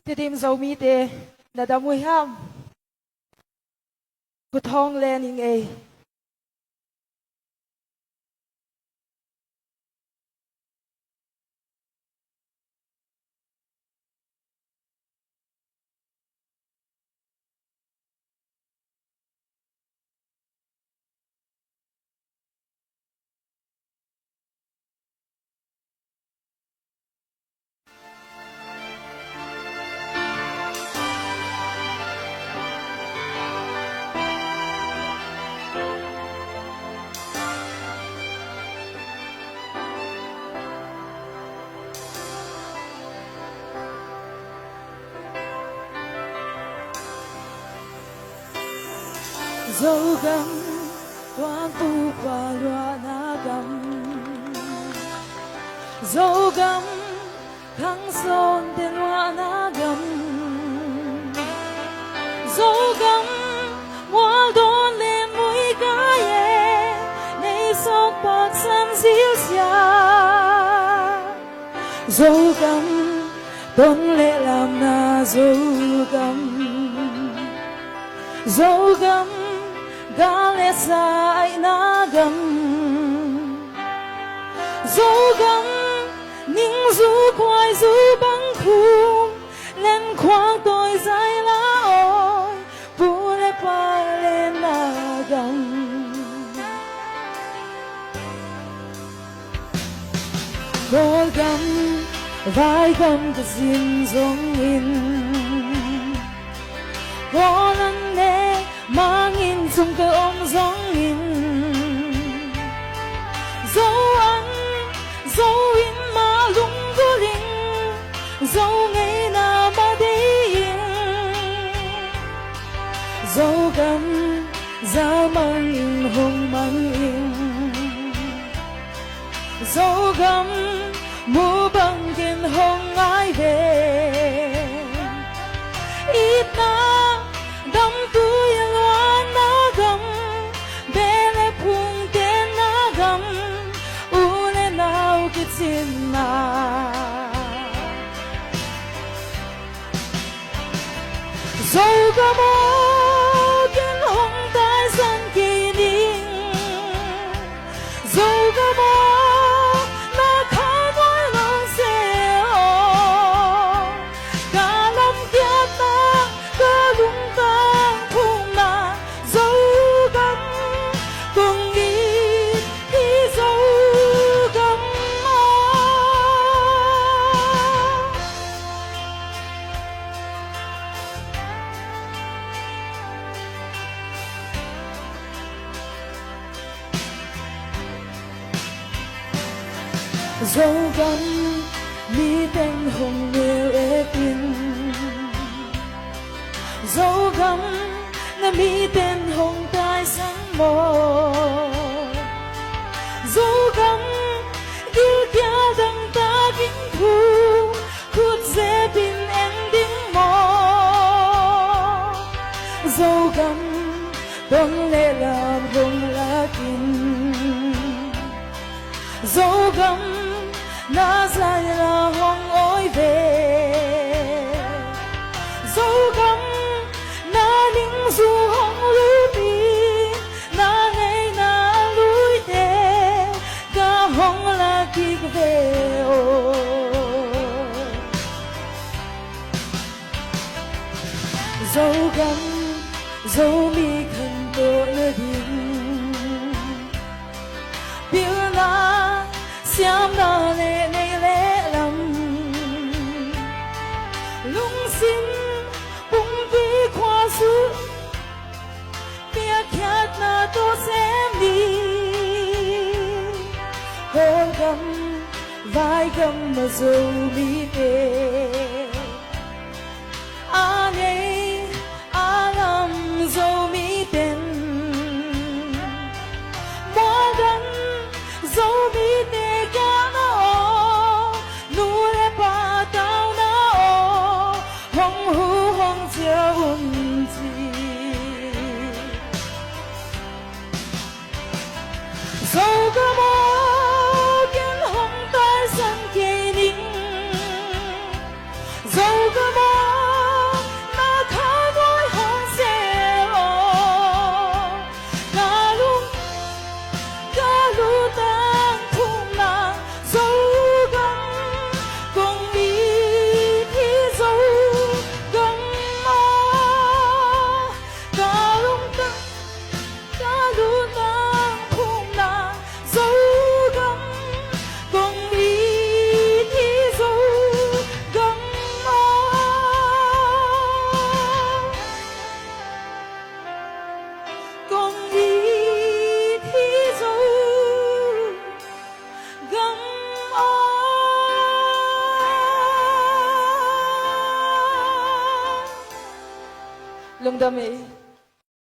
Tidim zo mi te na damui ham ku thong len ing ei dấu gấm toan tu qua loa na gấm dấu gấm khang son tên loa na gấm dấu gấm mua đón lên mũi cá ye nay sóc bạc sam diêu xia dấu gấm tôn lệ làm na dấu gấm gale sai na gam dấu gam ning du khoai du băng khung lên khoang tôi dài lá ôi bu lê pa lên na gam đôi gam vai gam cái xin giống in có lần nè mangin sung ke om zong in dấu ăn dấu in ma lung gu linh dấu ngày na ma đi in dấu gam za mang in hong mang in dấu gam mu bang kin hong ai về ít na đâm tôi loan na gam bele phung ten na gam ule nau kitsin na dấu gam o ken hong tai san ki ning dấu gam o na kha noi long se o ka lam kiat na ka lung dấu gam mi tên hồng yêu epin dấu gam na mi tên hồng tai san mo dấu gam yêu kia đằng ta kinh thu khuất dễ bin ending mo dấu gam con lệ làm hồng lakin dấu gam na dài là hong ôi về dấu gam na ning du hong lưu bi na ngày na lui te cả hong là kik về ô dấu gam dấu mi khăn tổ nơi đình biểu na xiêm na lệ này lệ lắm lung xin bung vi khoa sư bia khát na tô xem đi hôn gam vai gam mà dâu mi tê này làm dâu mi tên mua gam dấu mi tê cả nó nu lê pa tao nó hong hu hong chia un chi dấu gam o kiến hong tai san kê ning dấu gam o lungdam e